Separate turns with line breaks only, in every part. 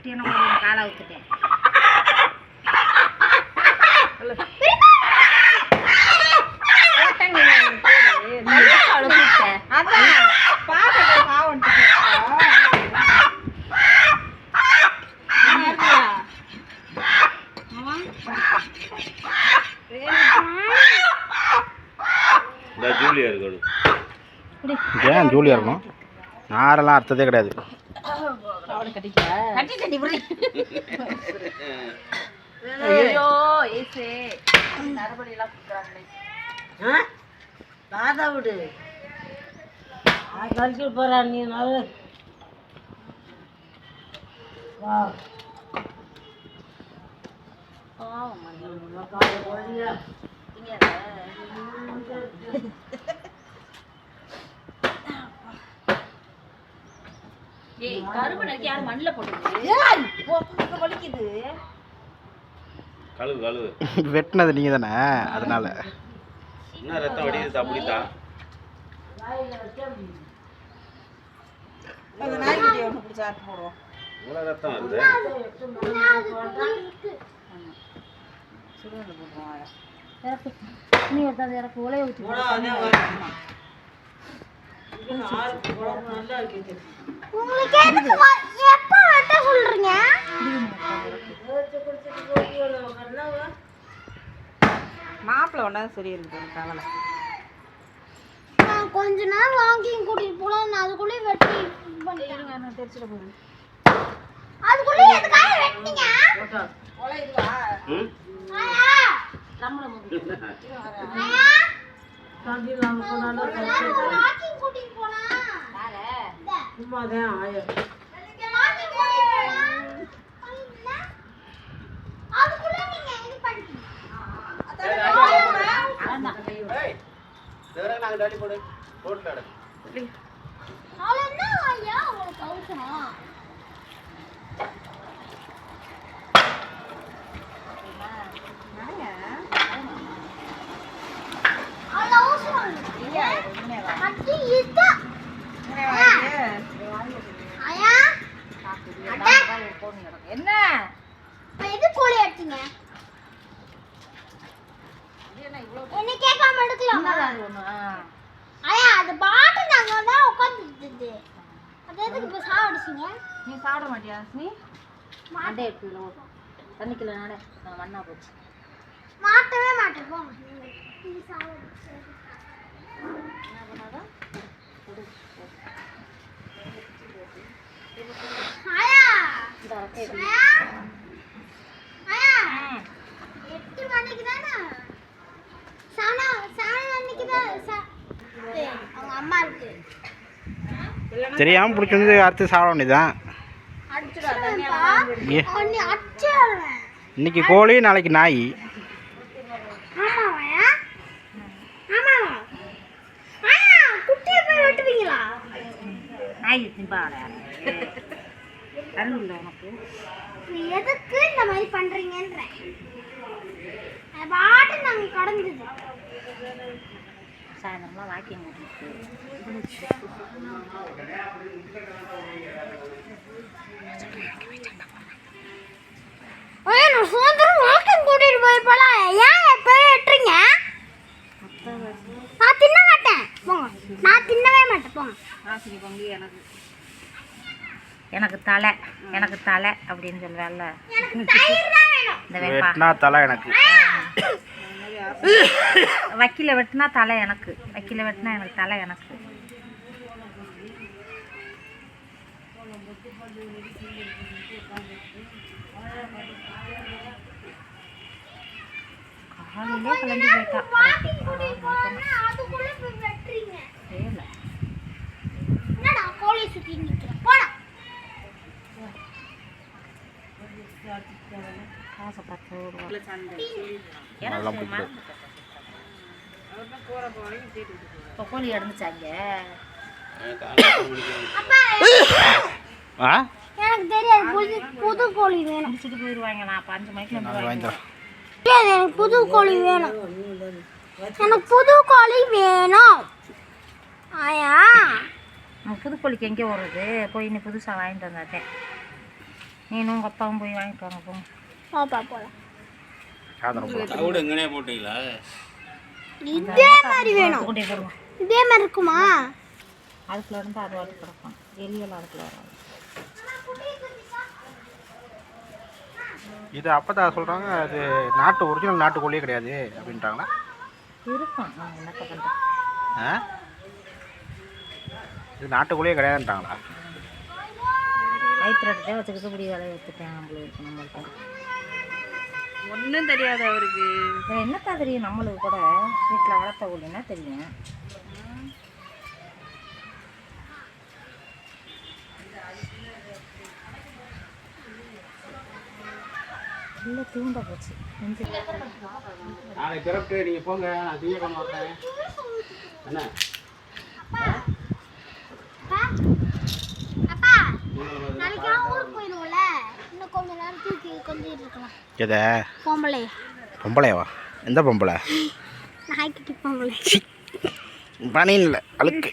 ஊற்றின ஒரு காலை ஊற்றுட்டேன்.
ஏன் ஜூலியா இருக்கும்? நாரெல்லாம் அர்த்தத்தே கிடையாது.
போறா நீ
கரும்பு நறுக்கி யாரும் மண்ணில் போட்டு வலிக்குது.
கழுவு கழுவு.
வெட்டினது நீங்க தானே, அதனால
என்ன ரத்தம் வடியுது அப்படித்தான். இவ்வளோ ரத்தம் வருது.
நீ எடுத்தாந்து எனக்கு உலைய ஊற்றி
மாப்பிள்ள ஒன்றா சரி இருக்கு கவலை.
கொஞ்ச நேரம் வாங்கி கூட்டிட்டு போலாம். அதுக்குள்ளே வெட்டி
பண்ணிடுங்க. நான் தெரிச்சிட போகுது.
அதுக்குள்ளே எதுக்காக வெட்டிங்க?
ஒலை இதுவா?
ஆயா
நம்மள முடி
ஆயா
காந்தி லாங்க போனால
வாங்கி கூட்டிட்டு போனா
யாரே
சும்மா தான் ஆயா
வாங்கி கூட்டிட்டு போனா அதுக்குள்ளே நீங்க இது பண்ணிட்டீங்க.
நாங்கள் டாலி போடு போட்டு
அவள என்ன ஐயா உங்களுக்கு அவசரம்? அவள அவசரம் கட்டி இத ஐயா
என்ன
இது கோழி அடிச்சீங்க? என்ன கேட்காம எடுக்கலாம். ஐயா அது பாட்டு நாங்க தான் உட்காந்துட்டு அது எதுக்கு இப்ப சாவடிச்சீங்க?
நீ சாப்பிட மாட்டியா நீ? மாட்டே எடுத்துல தண்ணிக்குள்ள நானே மண்ணா போச்சு.
மாட்டவே மாட்டேன் போங்க. நீ சாவடிச்சு
என்ன பண்ணாதான்
ஐயா
இந்த
ஐயா ஐயா 8 மணிக்கு தானே மணிக்கு தான் அவங்க அம்மா இருக்கு.
தெரியாம பிடிச்சிருந்து அடுத்து சாப்பிட வேண்டியதான். இன்னைக்கு கோழி நாளைக்கு நாய்.
எதுக்கு இந்த மாதிரி பண்றீங்கன்ற பாட்டு நாங்க கடந்தது.
சாயந்தரம்லாம் வாக்கிங்
சுதந்திரம் வாக்கிங் கூட்டிட்டு போயிருப்பலாம். ஏன் எப்ப வெட்டுறீங்க? நான் தின்ன மாட்டேன் போங்க. நான் தின்னவே மாட்டேன் போங்க.
எனக்கு தலை எனக்கு தலை அப்படின்னு சொல்லுவேன்ல.
வெட்டினா தலை எனக்கு,
வக்கீல வெட்டினா தலை எனக்கு, வக்கீல வெட்டினா எனக்கு தலை எனக்கு. காலையிலே கிளம்பி போயிட்டா.
கோழி சுத்தி நிக்கிறேன் போடா.
காசை 10 ரூபா இப்போ கோழி இறந்துச்சாங்க.
எனக்கு தெரியாது. புது கோழி வேணும்.
முடிச்சுட்டு போயிடுவாங்க. நான் 5 மணிக்கு
வாங்கிக்கிறேன்.
எனக்கு புது கோழி வேணும். எனக்கு புது கோழி வேணும். ஆயா
புது கோழிக்கு எங்கே வருது? போய் இன்னும் புதுசாக வாங்கிட்டு வந்தாட்டேன். நீனும் உங்கள் அப்பாவும் போய் வாங்கிட்டு வாங்க போங்க.
பாப்பா போலாம்.
சாயந்தரம் போகலாம்.
தவிடு எங்கனே போட்டீங்களா?
இதே மாதிரி வேணும்.
கூட்டி போடுவோம்.
இதே மாதிரி இருக்குமா?
அதுக்குள்ள இருந்து அது வாட்டி கிடக்கும். எலியெல்லாம் அதுக்குள்ள வராது.
இது அப்போ தான் சொல்கிறாங்க, அது நாட்டு ஒரிஜினல் நாட்டுக்கோழியே கிடையாது அப்படின்ட்டாங்களா?
இருக்கும். என்னக்க பண்ணுறேன்.
ஆ, இது நாட்டுக்கோழியே கிடையாதுன்ட்டாங்களா?
ஹைப்ரிட்டே வச்சுக்கிட்டு இப்படி வேலையை வச்சுட்டேன். நம்மளுக்கு
ஒன்றும் தெரியாது அவருக்கு.
என்னத்தா தெரியும்? நம்மளுக்கு கூட வீட்டில் வளர்த்த கோழின்னா தெரியும். இல்லை தூண்ட போச்சு.
நாளைக்கு பிறப்பு நீங்கள் போங்க, நான் திங்கக்கிழமை வரேன். என்ன
அப்பா நாளைக்கு ஊருக்கு போயிடுவோம்ல, இன்னும் கொஞ்ச நேரம் தூக்கி கொஞ்சம் இருக்கலாம்.
எதை?
பொம்பளை.
பொம்பளையாவா? எந்த பொம்பளை?
நாய்க்குட்டி பொம்பளை.
பனியன் இல்லை, அழுக்கு.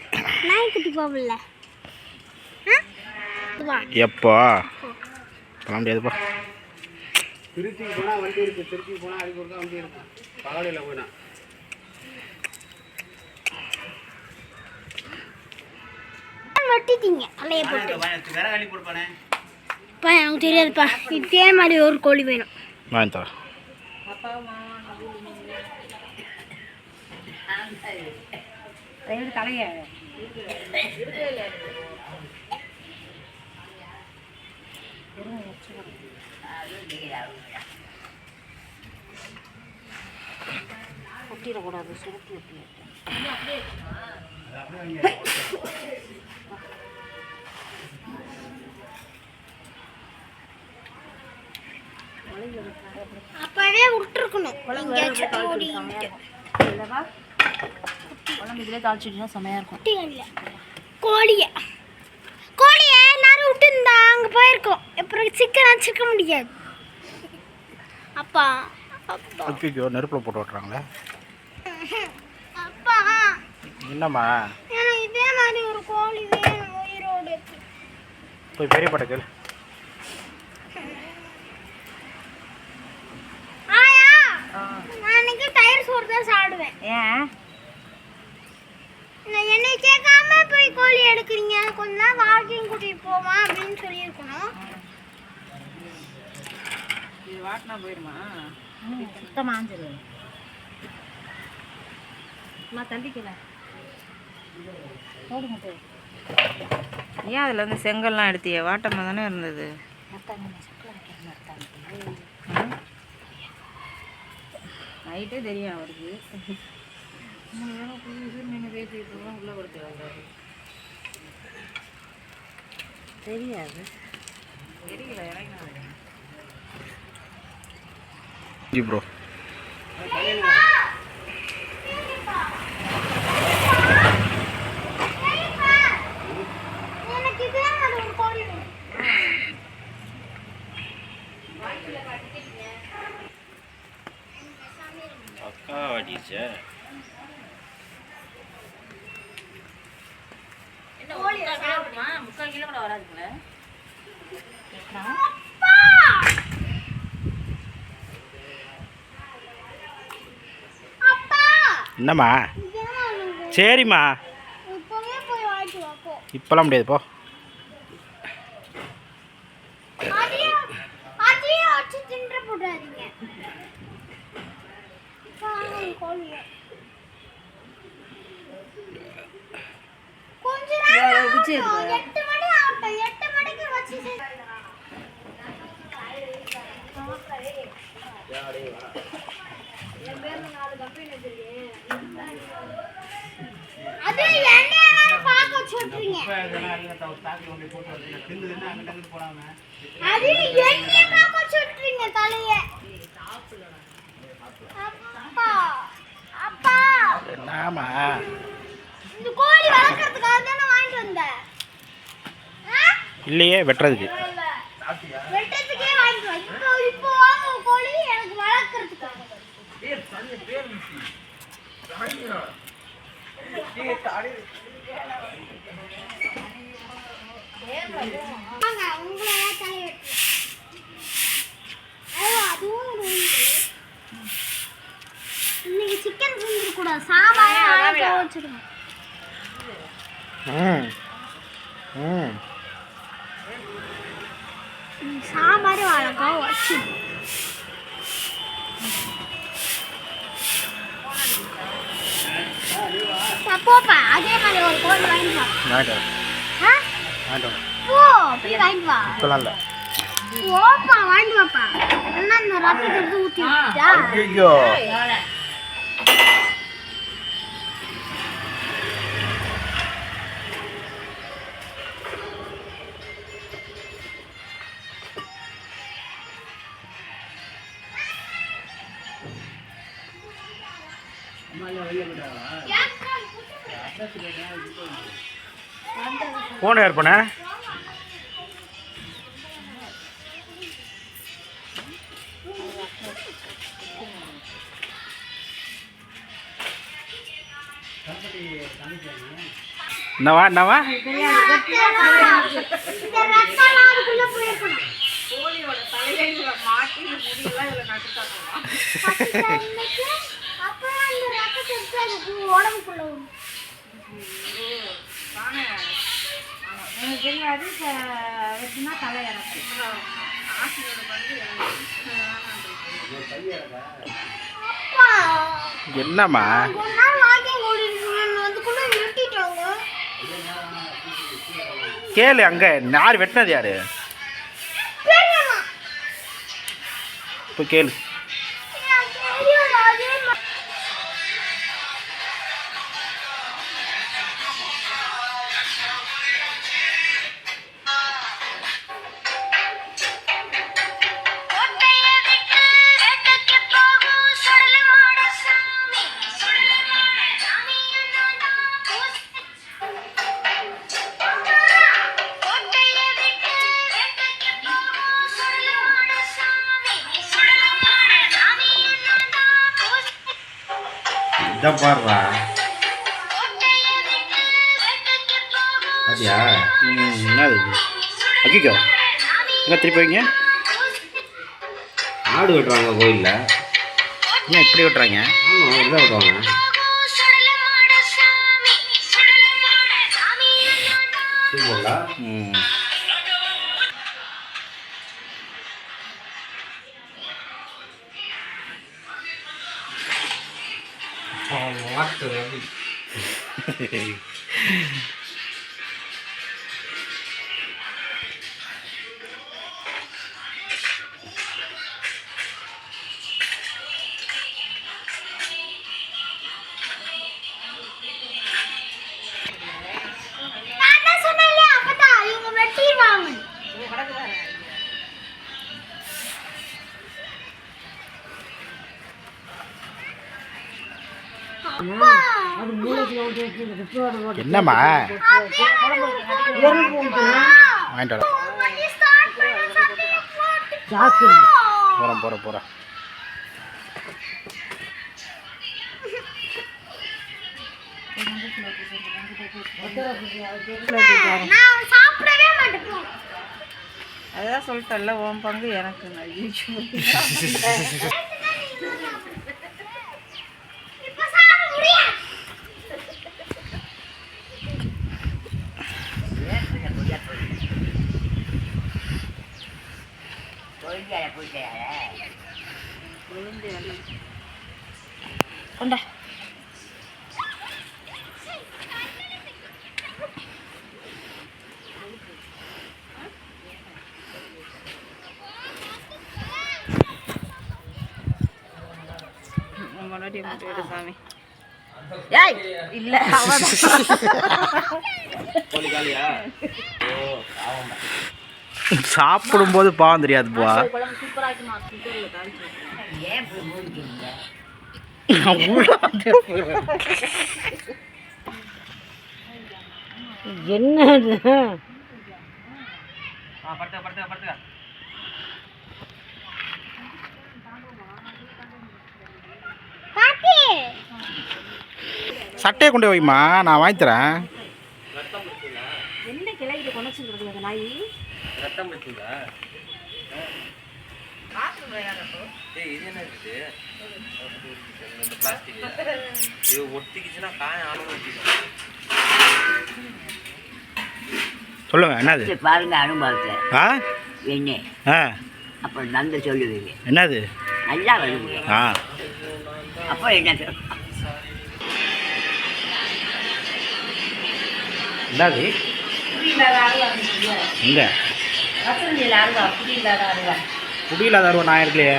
நாய்க்குட்டி பொம்பளை.
எப்போ பண்ண முடியாதுப்பா.
திருச்சிக்கு போனால் வண்டி இருக்குது, திருச்சிக்கு போனால் அடிக்க ஒருக்கா வண்டி இருக்கும். பகடையில் போயினா
வெட்டிட்டீங்க அலைய போட்டு.
வேற காலி கொடுப்பானே.
அப்பா எனக்கு தெரியாதுப்பா, இதே மாதிரி ஒரு கோழி வேணும்.
வாங்கி தரேன்.
தலைய ஒட்டிடக்கூடாது. சுருட்டி ஒட்டி
அப்பவே விட்டுருக்கணும்.
இல்லைவா? குழம்பு இதிலே தாளிச்சுட்டீங்கன்னா செமையாக இருக்கும்.
கோழியை கோழியை நேரம் விட்டு இருந்தா அங்கே போயிருக்கோம். அப்புறம் சிக்கன் சிக்க முடியாது. அப்பா அப்பா
ஐயோ, நெருப்பில் போட்டு ஓட்டுறாங்களே.
அப்பா
என்னம்மா?
எனக்கு இதே மாதிரி ஒரு கோழி வேணும் உயிரோடு.
போய் பெரிய பட்டக்கல்.
ஆயா நான் இன்னைக்கு தயிர் சோறு தான் சாப்பிடுவேன்.
ஏன்
என்னை கேட்காம போய் கோழி எடுக்கிறீங்க? கொஞ்ச நேரம் வாக்கிங் கூட்டிட்டு போமா அப்படின்னு சொல்லியிருக்கணும்.
இது வாட்டினா போயிடுமா?
சுத்தமாக ஆஞ்சிரு. நான் தள்ளிக்கல போடுங்க.
ஏன் அதில் வந்து செங்கல்லாம் எடுத்தியே? வாட்டமாக தானே இருந்தது. நைட்டே தெரியும் அவருக்கு. நீங்கள் பேசிட்டு இருக்கோம் உள்ளே கொடுத்து வர்றாரு.
தெரியாது.
தெரியல எனக்கு.
G bro.
எனக்கு இதே மாதிரி ஒரு கோழி வேணும்.
அக்கா வாட்டிச்சே.
முக்கால் கிலோ கூட வராதுங்களே.
என்னம்மா? சரிம்மா,
இப்பவே போய் வாங்கிட்டு வா போ.
இப்போலாம் முடியாது போ.
அதையும் வச்சு தின்று போடாதீங்க. கோழியை கொஞ்ச நேரம் 8 மணி ஆகட்டும். 8 மணிக்கு வச்சு அது என்ன பார்க்க சொல்றீங்க? அது என்ன பார்க்க சொல்றீங்க தலைய? அப்பா அப்பா
என்னம்மா?
இந்த கோழி வளர்க்கறதுக்காக தானே வாங்கிட்டு வந்தேன்.
இல்லையே, வெட்டுறதுக்கு.
வெட்டத்துக்கே வாங்கிட்டு வா. இப்போ வாங்க கோழி எனக்கு வளர்க்கறதுக்காக. வாங்க உங்களெல்லாம் தலைய வெட்டு. சாம்பார் வச்சிருக்கோம். சாம்பார் வாழைக்காய் வச்சு போப்பா அதே மாதிரி ஒரு கோழி வாங்கிட்டு வா. போ போய் வாங்கிட்டு வா. போப்பா வாங்கிட்டு வாப்பா. என்ன இந்த ரத்தத்தை எடுத்து ஊற்றி
ஐயோ போன யார் பண்ண என்னவா
எனக்கு தெரியாது வெட்டினா தலை எனக்கு
என்னம்மா கேளு அங்க யார் வெட்டினது யாரு இப்போ கேளு இதான் பாடுறா அப்படியா என்னது அக்கிக்கோ என்ன திருப்பி வைங்க
ஆடு வெட்டுறாங்க கோயிலில்.
ஏன் இப்படி விட்டுறாங்க
ஆமாம் இதான் வெட்டுவாங்க. சூப்பர்ல.
என்னம்மா வாங்கிட்டு போகிறேன்
அதான் சொல்லிட்டல உன் பங்கு எனக்கு கொண்டா முன்னாடி முட்டை சாமி ஏய் இல்ல
சாப்பிடும்போது பாவம் தெரியாதுப்பா
என்ன
சட்டையை கொண்டு வைமா நான் வாங்கி தரேன்
என்ன கிளையிட்டு கொணைச்சிருக்கிறது அந்த நாய்
ஏய் இது என்ன இருக்குது இந்த பிளாஸ்டிக் இது ஒட்டிக்கிச்சுன்னா காய ஆளும் ஒட்டிக்கும்.
சொல்லுங்கள் என்னது
பாருங்க அனுபவத்தை
ஆ
என்ன
ஆ
அப்புறம் நந்த சொல்லுவீங்க
என்னது
நல்லா வருவீங்க
ஆ
அப்புறம் என்ன சொல்
என்னது
புடி இல்லாத அருவா இருந்துச்சுல்ல,
எங்கே
வசந்தியில் அருவா, புடி இல்லாத அருவா.
குடியில்லாத அருவா நான் இருக்கலையே.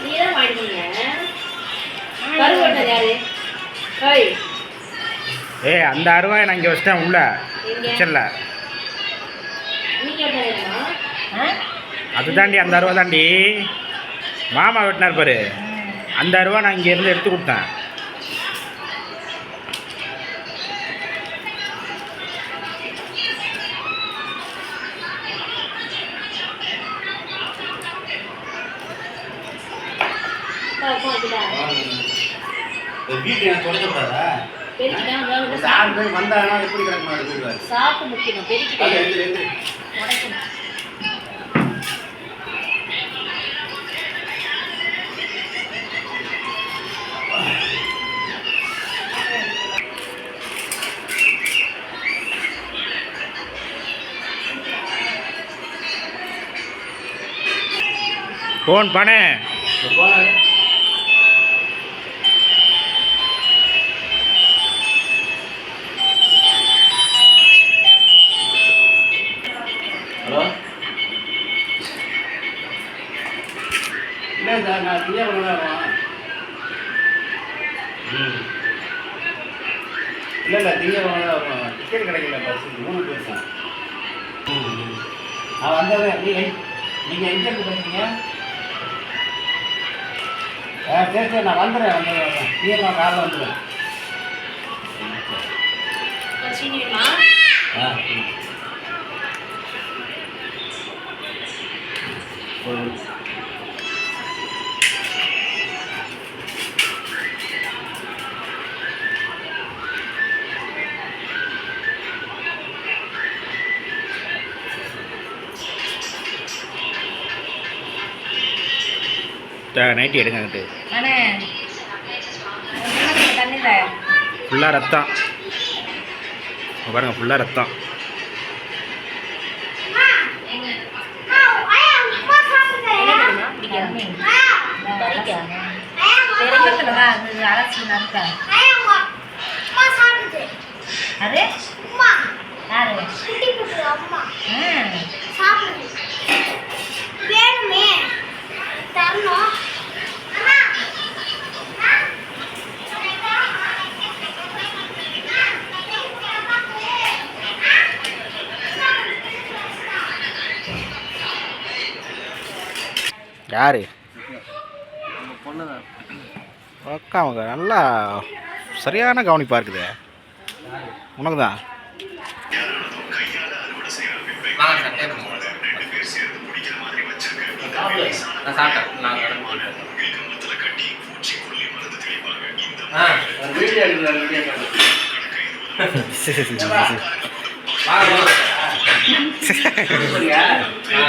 நீதான் வாங்கினீங்க. கருவட்டது யாரு? ஓய்,
ஏய் அந்த அருவாயை நான் இங்கே வச்சிட்டேன் உள்ள
எங்க?
கிச்சனில்.
நீங்க எடுத்ததுமா? ஆ?
அதுதாண்டி அந்த அருவா தாண்டி மாமா வெட்டினார் பாரு. அந்த அருவா நான் இங்கே இருந்து எடுத்து கொடுத்தேன்.
போ, இதுடா.
வீட்டு எனக்கு கொடுக்கக்கூடாதா?
பெருக்கிதான்
இந்த
முதல்ல
6 பேர் வந்தாங்கன்னா எப்படி கிடக்குமா வீடு?
சாப்பிட்டு முக்கியம், பெருக்கிட்டு உடைக்கணும்.
ஃபோன் பண்ணு.
ஹலோ இல்லை சார் நான் திங்கக்கிழமை தான் வருவேன். இல்லை திங்கக்கிழமை தான் வருவேன். டிக்கெட் கிடைக்கல பஸ்ஸுக்கு ஊருக்கு போயிருக்கேன். நான் வந்தேன். நீங்கள் எங்கே இருந்து பேசுறீங்க? சரி சரி நான் வந்துடுறேன். திங்கக்கிழமை காலையில் வந்துடுவேன்.
சீனி வேணுமா?
ஆ
நைட்டி எடுங்க அங்கிட்டு.
அண்ணே, தண்ணில
ஃபுல்லாக ரத்தம். இங்க பாருங்க ஃபுல்லாக ரத்தம்.
அரைச்சி நறுக்கா. அது யாரு?
வேணுமே தரணும்.
யாரு?
பொண்ணு தான்.
அக்கா அவங்க நல்லா சரியான கவனிப்பாக இருக்குது. உனக்கு தான்.
நான் சட்டையை நான் சாப்பிட்டேன். நான்
வீடியோ எடுக்கிறேன். வீடியோ
வாங்க
சரியா?
ஆ